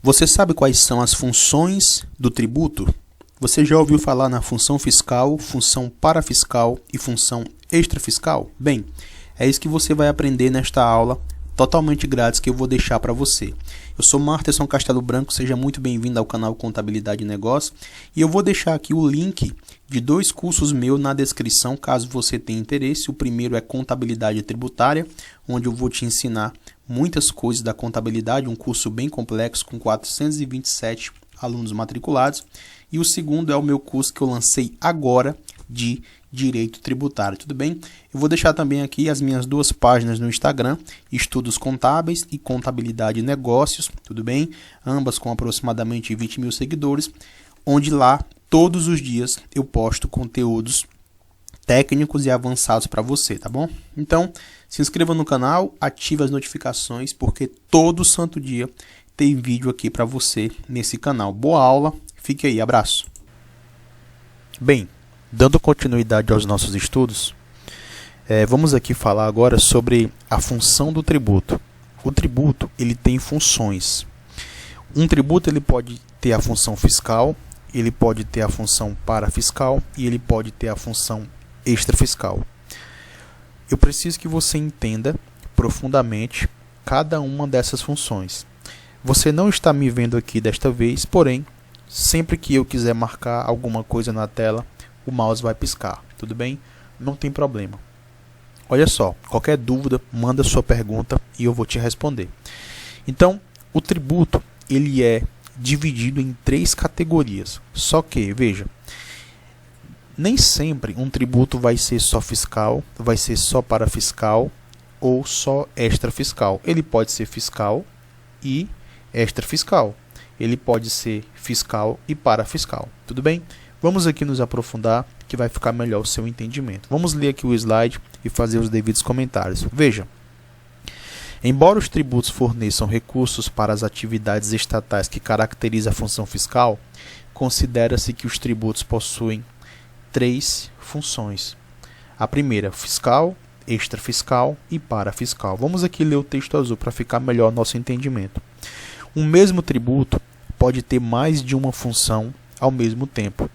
Você sabe quais são as funções do tributo? Você já ouviu falar na função fiscal, função parafiscal e função extrafiscal? Bem, é isso que você vai aprender nesta aula totalmente grátis que eu vou deixar para você. Eu sou Marterson Castelo Branco, seja muito bem-vindo ao canal Contabilidade e Negócio e eu vou deixar aqui o link de 2 cursos meus na descrição, caso você tenha interesse. O primeiro é Contabilidade Tributária, onde eu vou te ensinar muitas coisas da contabilidade, um curso bem complexo com 427 alunos matriculados. E o segundo é o meu curso que eu lancei agora de Direito Tributário, tudo bem? Eu vou deixar também aqui as minhas 2 páginas no Instagram, Estudos Contábeis e Contabilidade e Negócios, tudo bem? Ambas com aproximadamente 20 mil seguidores, onde lá, todos os dias, eu posto conteúdos técnicos e avançados para você, tá bom? Então, se inscreva no canal, ative as notificações, porque todo santo dia tem vídeo aqui para você nesse canal. Boa aula, fique aí, abraço! Bem, dando continuidade aos nossos estudos, vamos aqui falar agora sobre a função do tributo. O tributo, ele tem funções. Um tributo ele pode ter a função fiscal, ele pode ter a função parafiscal e ele pode ter a função extrafiscal. Eu preciso que você entenda profundamente cada uma dessas funções. Você não está me vendo aqui desta vez, porém, sempre que eu quiser marcar alguma coisa na tela, o mouse vai piscar, tudo bem? Não tem problema. Olha só, qualquer dúvida, manda sua pergunta e eu vou te responder. Então, o tributo, ele é dividido em 3 categorias. Só que, veja, nem sempre um tributo vai ser só fiscal, vai ser só parafiscal ou só extrafiscal. Ele pode ser fiscal e extrafiscal. Ele pode ser fiscal e parafiscal. Tudo bem? Vamos aqui nos aprofundar, que vai ficar melhor o seu entendimento. Vamos ler aqui o slide e fazer os devidos comentários. Veja, embora os tributos forneçam recursos para as atividades estatais que caracterizam a função fiscal, considera-se que os tributos possuem 3 funções. A primeira, fiscal, extrafiscal e parafiscal. Vamos aqui ler o texto azul para ficar melhor nosso entendimento. Um mesmo tributo pode ter mais de uma função ao mesmo tempo.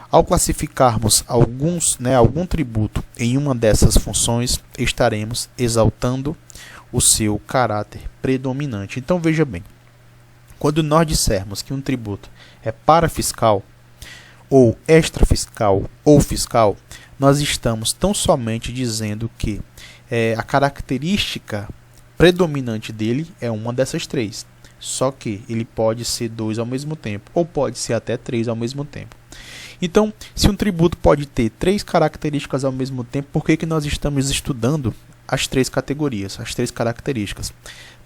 Ao classificarmos algum tributo em uma dessas funções, estaremos exaltando o seu caráter predominante. Então veja bem, quando nós dissermos que um tributo é parafiscal, ou extrafiscal, ou fiscal, nós estamos tão somente dizendo que a característica predominante dele é uma dessas 3. Só que ele pode ser 2 ao mesmo tempo, ou pode ser até 3 ao mesmo tempo. Então, se um tributo pode ter 3 características ao mesmo tempo, por que nós estamos estudando as 3 categorias, as 3 características?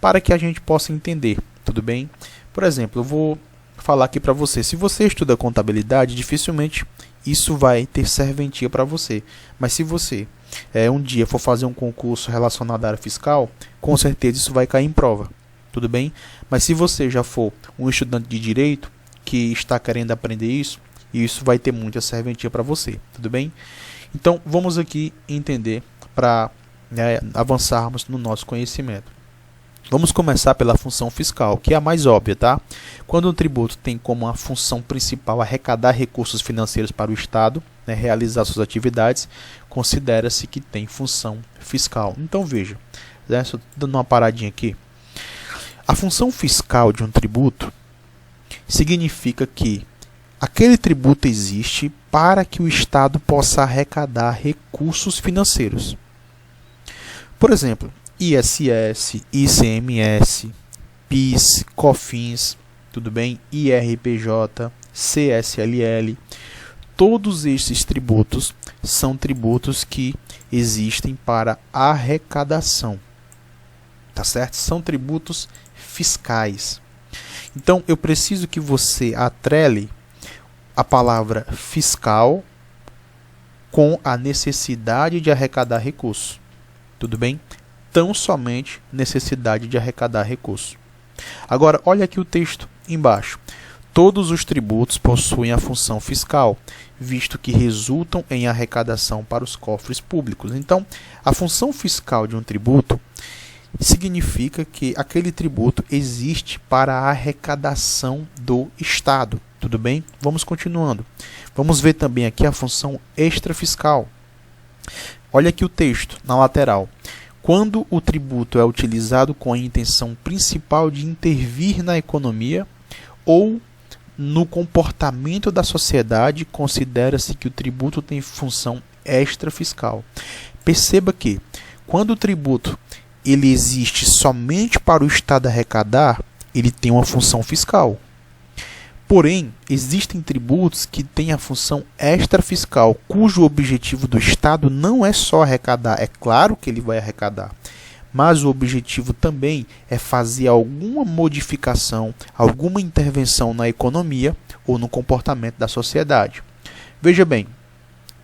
Para que a gente possa entender, tudo bem? Por exemplo, eu vou falar aqui para você, se você estuda contabilidade, dificilmente isso vai ter serventia para você. Mas se você um dia for fazer um concurso relacionado à área fiscal, com certeza isso vai cair em prova. Tudo bem? Mas se você já for um estudante de direito que está querendo aprender isso vai ter muita serventia para você. Tudo bem? Então, vamos aqui entender para avançarmos no nosso conhecimento. Vamos começar pela função fiscal, que é a mais óbvia, tá? Quando um tributo tem como a função principal arrecadar recursos financeiros para o Estado, realizar suas atividades, considera-se que tem função fiscal. Então, veja, só dando uma paradinha aqui. A função fiscal de um tributo significa que aquele tributo existe para que o Estado possa arrecadar recursos financeiros. Por exemplo, ISS, ICMS, PIS, COFINS, tudo bem? IRPJ, CSLL, todos esses tributos são tributos que existem para arrecadação. Tá certo? São tributos fiscais. Então, eu preciso que você atrele a palavra fiscal com a necessidade de arrecadar recursos. Tudo bem? Tão somente necessidade de arrecadar recursos. Agora, olha aqui o texto embaixo. Todos os tributos possuem a função fiscal, visto que resultam em arrecadação para os cofres públicos. Então, a função fiscal de um tributo significa que aquele tributo existe para a arrecadação do Estado. Tudo bem? Vamos continuando. Vamos ver também aqui a função extrafiscal. Olha aqui o texto, na lateral. Quando o tributo é utilizado com a intenção principal de intervir na economia ou no comportamento da sociedade, considera-se que o tributo tem função extrafiscal. Perceba que, quando o tributo ele existe somente para o Estado arrecadar, ele tem uma função fiscal. Porém, existem tributos que têm a função extrafiscal, cujo objetivo do Estado não é só arrecadar. É claro que ele vai arrecadar, mas o objetivo também é fazer alguma modificação, alguma intervenção na economia ou no comportamento da sociedade. Veja bem,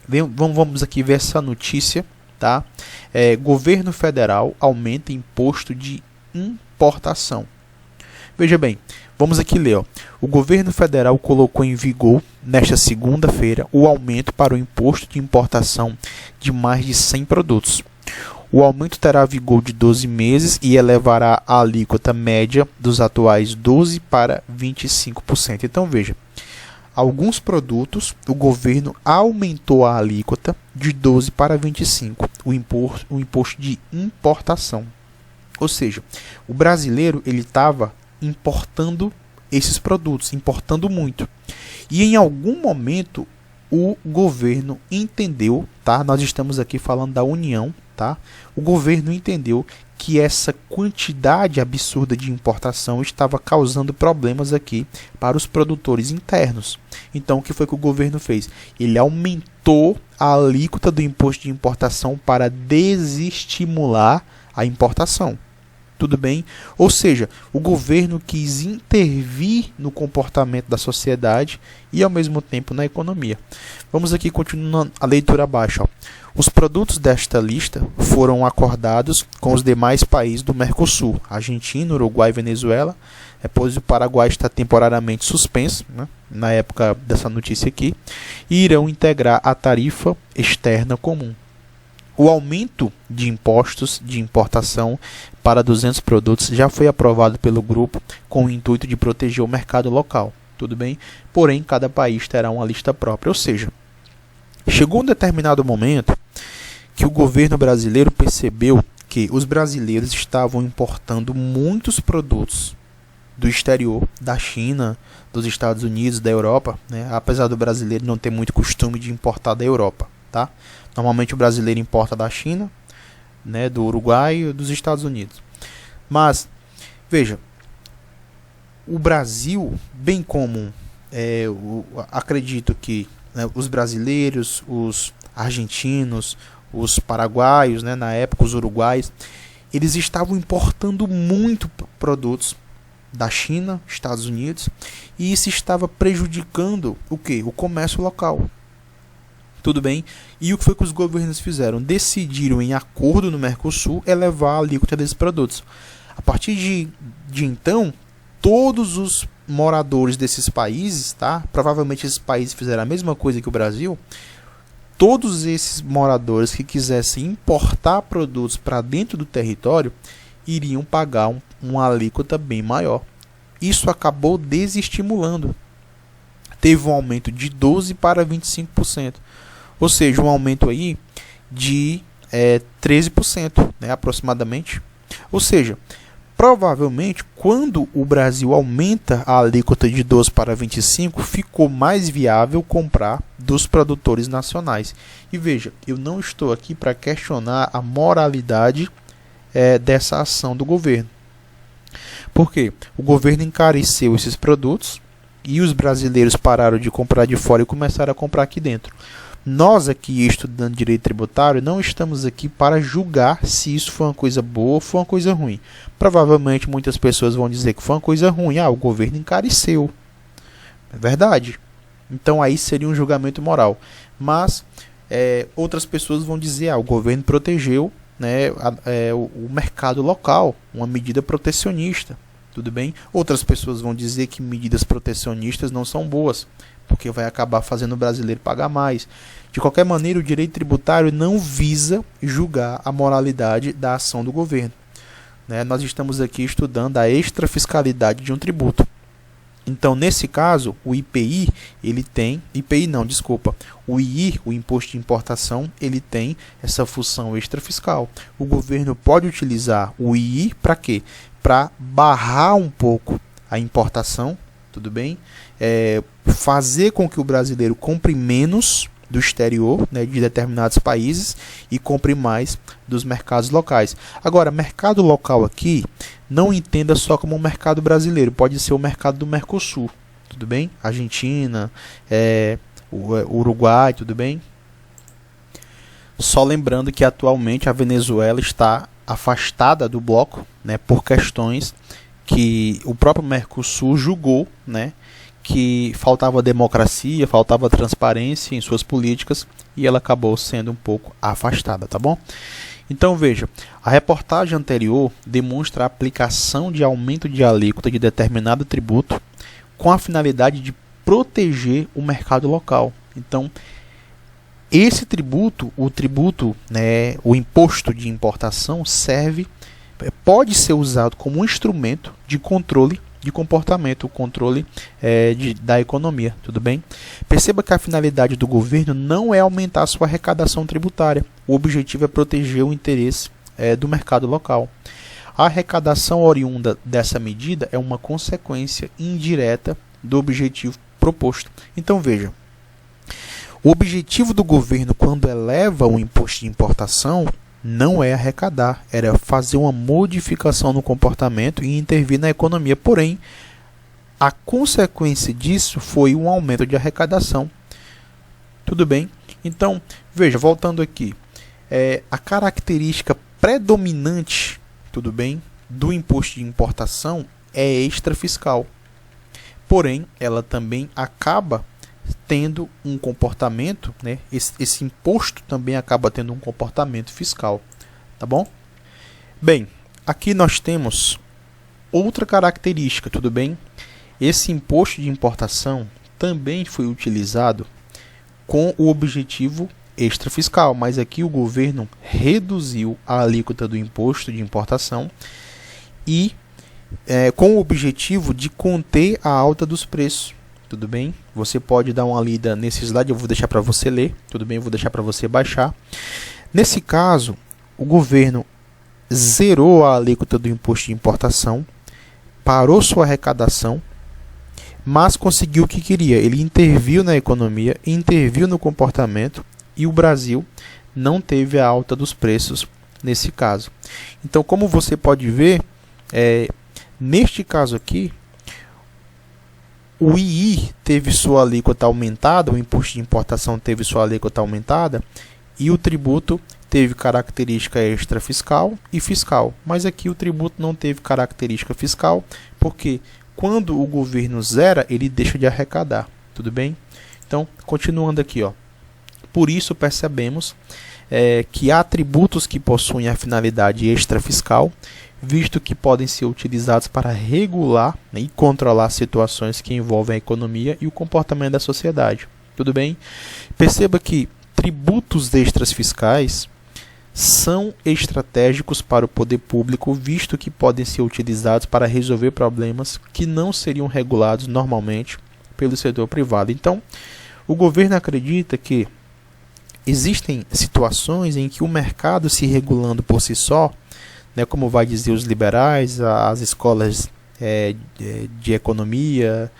vamos aqui ver essa notícia. Tá? Governo federal aumenta imposto de importação. Veja bem, vamos aqui ler. O governo federal colocou em vigor, nesta segunda-feira, o aumento para o imposto de importação de mais de 100 produtos. O aumento terá vigor de 12 meses e elevará a alíquota média dos atuais 12% para 25%. Então, veja, alguns produtos, o governo aumentou a alíquota de 12% para 25%, o imposto de importação. Ou seja, o brasileiro ele estava importando esses produtos, importando muito. E em algum momento o governo entendeu, tá? Nós estamos aqui falando da União, tá? O governo entendeu que essa quantidade absurda de importação estava causando problemas aqui para os produtores internos. Então, o que foi que o governo fez? Ele aumentou a alíquota do imposto de importação para desestimular a importação. Tudo bem? Ou seja, o governo quis intervir no comportamento da sociedade e, ao mesmo tempo, na economia. Vamos aqui continuando a leitura abaixo. Ó. Os produtos desta lista foram acordados com os demais países do Mercosul, Argentina, Uruguai e Venezuela, pois o Paraguai está temporariamente suspenso, né, na época dessa notícia aqui, e irão integrar a tarifa externa comum. O aumento de impostos de importação para 200 produtos já foi aprovado pelo grupo com o intuito de proteger o mercado local. Tudo bem? Porém, cada país terá uma lista própria. Ou seja, chegou um determinado momento que o governo brasileiro percebeu que os brasileiros estavam importando muitos produtos do exterior, da China, dos Estados Unidos, da Europa, né? Apesar do brasileiro não ter muito costume de importar da Europa. Tá? Normalmente o brasileiro importa da China, né, do Uruguai e dos Estados Unidos. Mas, veja, o Brasil, bem como acredito que, né, os brasileiros, os argentinos, os paraguaios, né, na época os uruguaios, eles estavam importando muito produtos da China, Estados Unidos, e isso estava prejudicando o quê? O comércio local. Tudo bem? E o que foi que os governos fizeram? Decidiram, em acordo no Mercosul, elevar a alíquota desses produtos. A partir de então, todos os moradores desses países, tá? Provavelmente esses países fizeram a mesma coisa que o Brasil, todos esses moradores que quisessem importar produtos para dentro do território, iriam pagar uma alíquota bem maior. Isso acabou desestimulando. Teve um aumento de 12% para 25%. Ou seja, um aumento aí de 13%, né, aproximadamente. Ou seja, provavelmente, quando o Brasil aumenta a alíquota de 12 para 25, ficou mais viável comprar dos produtores nacionais. E veja, eu não estou aqui para questionar a moralidade dessa ação do governo. Por quê? O governo encareceu esses produtos e os brasileiros pararam de comprar de fora e começaram a comprar aqui dentro. Nós aqui, estudando direito tributário, não estamos aqui para julgar se isso foi uma coisa boa ou foi uma coisa ruim. Provavelmente muitas pessoas vão dizer que foi uma coisa ruim. O governo encareceu. É verdade. Então aí seria um julgamento moral. Mas outras pessoas vão dizer o governo protegeu, né, o mercado local, uma medida protecionista. Tudo bem? Outras pessoas vão dizer que medidas protecionistas não são boas, porque vai acabar fazendo o brasileiro pagar mais. De qualquer maneira, o direito tributário não visa julgar a moralidade da ação do governo. né, nós estamos aqui estudando a extrafiscalidade de um tributo. Então, nesse caso, o IPI, ele tem, IPI não, desculpa, o II, o Imposto de Importação, ele tem essa função extrafiscal. O governo pode utilizar o II para quê? Para barrar um pouco a importação, tudo bem? Fazer com que o brasileiro compre menos do exterior, né, de determinados países, e compre mais dos mercados locais. Agora, mercado local aqui, não entenda só como um mercado brasileiro, pode ser o mercado do Mercosul, tudo bem? Argentina, Uruguai, tudo bem? Só lembrando que atualmente a Venezuela está afastada do bloco, né, por questões que o próprio Mercosul julgou, né, que faltava democracia, faltava transparência em suas políticas, e ela acabou sendo um pouco afastada, tá bom? Então veja, a reportagem anterior demonstra a aplicação de aumento de alíquota de determinado tributo com a finalidade de proteger o mercado local. Então, esse tributo, né, o imposto de importação, pode ser usado como um instrumento de controle de comportamento, o controle da economia, tudo bem? Perceba que a finalidade do governo não é aumentar a sua arrecadação tributária. O objetivo é proteger o interesse do mercado local. A arrecadação oriunda dessa medida é uma consequência indireta do objetivo proposto. Então veja, o objetivo do governo quando eleva o imposto de importação não é arrecadar, era fazer uma modificação no comportamento e intervir na economia. Porém, a consequência disso foi um aumento de arrecadação. Tudo bem? Então, veja, voltando aqui, a característica predominante, tudo bem, do imposto de importação é extrafiscal. Porém, ela também acaba tendo um comportamento, né? Esse imposto também acaba tendo um comportamento fiscal, tá bom? Bem, aqui nós temos outra característica, tudo bem? Esse imposto de importação também foi utilizado com o objetivo extrafiscal, mas aqui o governo reduziu a alíquota do imposto de importação e com o objetivo de conter a alta dos preços. Tudo bem? Você pode dar uma lida nesse slide, eu vou deixar para você ler, tudo bem? Eu vou deixar para você baixar. Nesse caso, o governo zerou a alíquota do imposto de importação, parou sua arrecadação, mas conseguiu o que queria. Ele interviu na economia, interviu no comportamento, e o Brasil não teve a alta dos preços nesse caso. Então, como você pode ver, neste caso aqui, o II teve sua alíquota aumentada, o imposto de importação teve sua alíquota aumentada, e o tributo teve característica extrafiscal e fiscal. Mas aqui o tributo não teve característica fiscal, porque quando o governo zera, ele deixa de arrecadar. Tudo bem? Então, continuando aqui, ó. Por isso percebemos que há tributos que possuem a finalidade extrafiscal, visto que podem ser utilizados para regular, né, e controlar situações que envolvem a economia e o comportamento da sociedade. Tudo bem? Perceba que tributos extras fiscais são estratégicos para o poder público, visto que podem ser utilizados para resolver problemas que não seriam regulados normalmente pelo setor privado. Então, o governo acredita que existem situações em que o mercado se regulando por si só, né, como vai dizer os liberais, as escolas de economia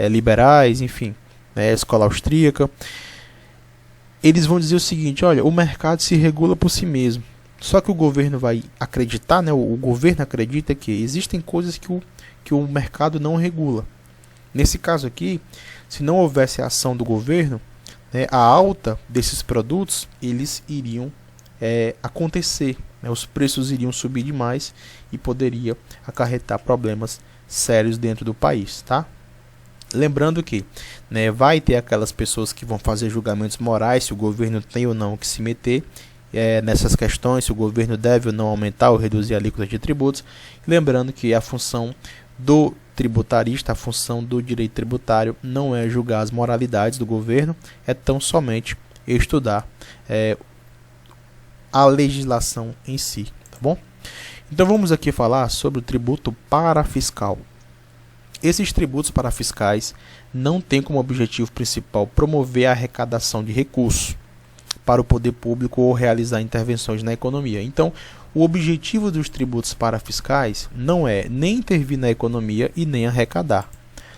liberais, enfim, a escola austríaca, eles vão dizer o seguinte: olha, o mercado se regula por si mesmo. Só que o governo vai acreditar, né, o governo acredita que existem coisas que o mercado não regula. Nesse caso aqui, se não houvesse a ação do governo, né, a alta desses produtos eles iriam acontecer, né, os preços iriam subir demais e poderia acarretar problemas sérios dentro do país, tá? Lembrando que, né, vai ter aquelas pessoas que vão fazer julgamentos morais se o governo tem ou não que se meter nessas questões, se o governo deve ou não aumentar ou reduzir a alíquota de tributos. Lembrando que a função do tributarista, a função do direito tributário não é julgar as moralidades do governo, é tão somente estudar a legislação em si, tá bom? Então vamos aqui falar sobre o tributo parafiscal. Esses tributos parafiscais não têm como objetivo principal promover a arrecadação de recursos para o poder público ou realizar intervenções na economia. Então, o objetivo dos tributos parafiscais não é nem intervir na economia e nem arrecadar.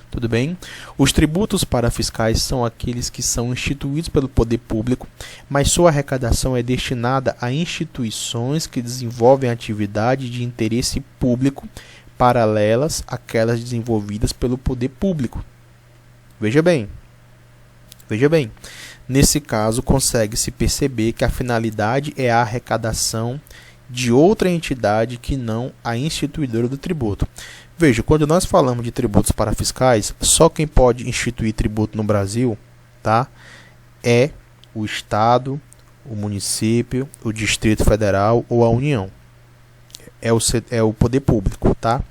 Tudo bem? Os tributos parafiscais são aqueles que são instituídos pelo poder público, mas sua arrecadação é destinada a instituições que desenvolvem atividade de interesse público paralelas àquelas desenvolvidas pelo poder público. Veja bem. Nesse caso, consegue-se perceber que a finalidade é a arrecadação de outra entidade que não a instituidora do tributo. Veja, quando nós falamos de tributos parafiscais, só quem pode instituir tributo no Brasil, tá, é o Estado, o município, o Distrito Federal ou a União. É o poder público, tá?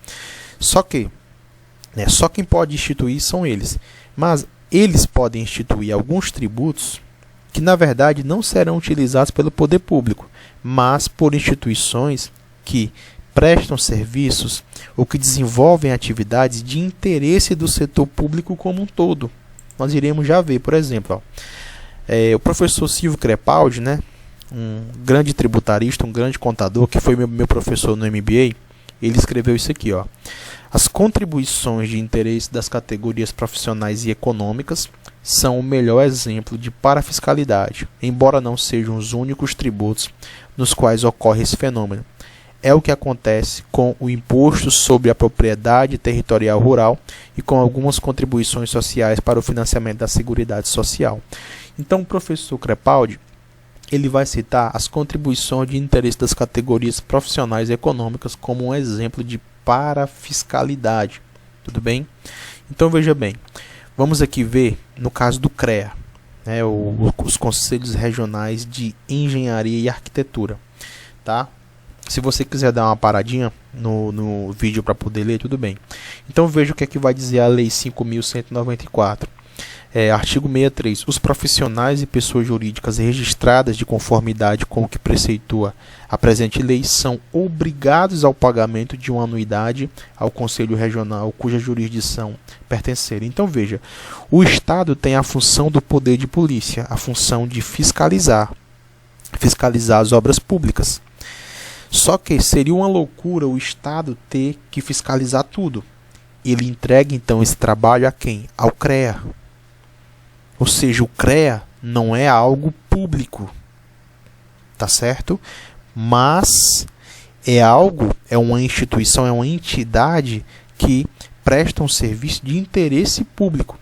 Só que, só quem pode instituir são eles. Mas eles podem instituir alguns tributos que, na verdade, não serão utilizados pelo poder público, mas por instituições que prestam serviços ou que desenvolvem atividades de interesse do setor público como um todo. Nós iremos já ver, por exemplo, o professor Silvio Crepaldi, um grande tributarista, um grande contador, que foi meu professor no MBA, ele escreveu isso aqui, ó. As contribuições de interesse das categorias profissionais e econômicas são o melhor exemplo de parafiscalidade, embora não sejam os únicos tributos nos quais ocorre esse fenômeno. É o que acontece com o Imposto sobre a Propriedade Territorial Rural e com algumas contribuições sociais para o financiamento da Seguridade Social. Então, o professor Crepaldi, ele vai citar as contribuições de interesse das categorias profissionais e econômicas como um exemplo de parafiscalidade. Tudo bem? Então, veja bem. Vamos aqui ver no caso do CREA, os Conselhos Regionais de Engenharia e Arquitetura. Tá? Se você quiser dar uma paradinha no vídeo para poder ler, tudo bem. Então veja o que é que vai dizer a Lei 5.194. Artigo 63. Os profissionais e pessoas jurídicas registradas de conformidade com o que preceitua a presente lei são obrigados ao pagamento de uma anuidade ao Conselho Regional cuja jurisdição pertencer. Então veja, o Estado tem a função do poder de polícia, a função de fiscalizar as obras públicas. Só que seria uma loucura o Estado ter que fiscalizar tudo. Ele entrega então esse trabalho a quem? Ao CREA. Ou seja, o CREA não é algo público, tá certo? Mas é uma instituição, é uma entidade que presta um serviço de interesse público.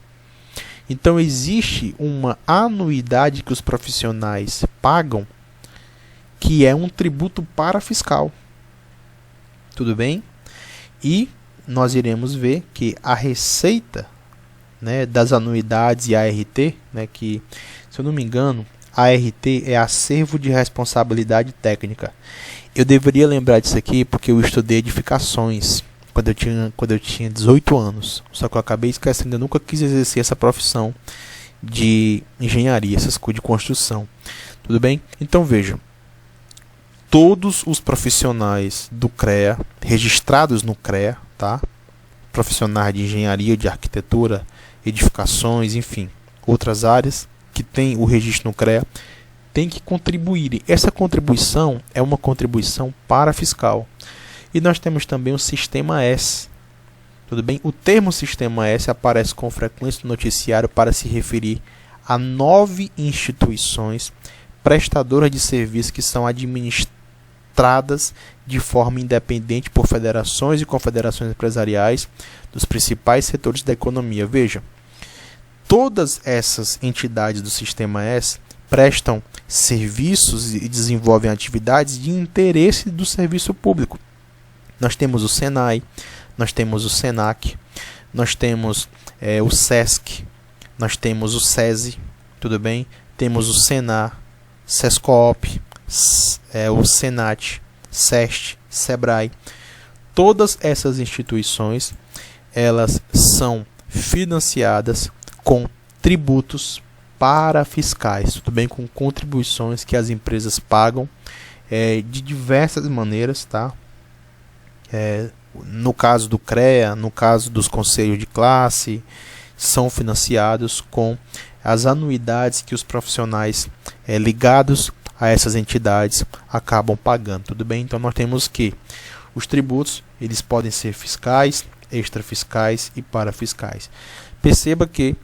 Então existe uma anuidade que os profissionais pagam, que é um tributo parafiscal. Tudo bem? E nós iremos ver que a receita das anuidades e ART, que, se eu não me engano, ART é acervo de responsabilidade técnica. Eu deveria lembrar disso aqui porque eu estudei edificações quando eu tinha 18 anos. Só que eu acabei esquecendo, eu nunca quis exercer essa profissão de engenharia, essas coisas de construção. Tudo bem? Então vejam, todos os profissionais do CREA, registrados no CREA, tá? Profissionais de engenharia, de arquitetura, edificações, enfim, outras áreas que tem o registro no CREA, tem que contribuir. Essa contribuição é uma contribuição parafiscal. E nós temos também o Sistema S. Tudo bem? O termo Sistema S aparece com frequência no noticiário para se referir a 9 instituições prestadoras de serviços que são administradas de forma independente por federações e confederações empresariais dos principais setores da economia. Veja, todas essas entidades do Sistema S prestam serviços e desenvolvem atividades de interesse do serviço público. Nós temos o Senai, nós temos o Senac, nós temos o Sesc, nós temos o SESI, tudo bem? Temos o Senar, Sescoop, o Senat, SEST, Sebrae. Todas essas instituições, elas são financiadas com tributos parafiscais, tudo bem? Com contribuições que as empresas pagam de diversas maneiras, tá? no caso do CREA, no caso dos conselhos de classe, são financiados com as anuidades que os profissionais ligados a essas entidades acabam pagando, tudo bem? Então nós temos que os tributos, eles podem ser fiscais, extrafiscais e parafiscais. Perceba que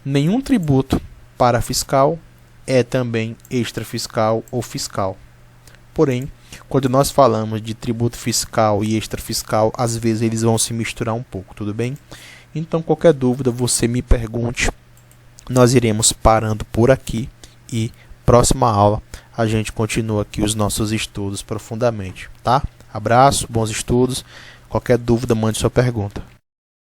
nenhum tributo parafiscal é também extrafiscal ou fiscal. Porém, quando nós falamos de tributo fiscal e extrafiscal, às vezes eles vão se misturar um pouco, tudo bem? Então, qualquer dúvida, você me pergunte. Nós iremos parando por aqui e próxima aula a gente continua aqui os nossos estudos profundamente, tá? Abraço, bons estudos. Qualquer dúvida, mande sua pergunta.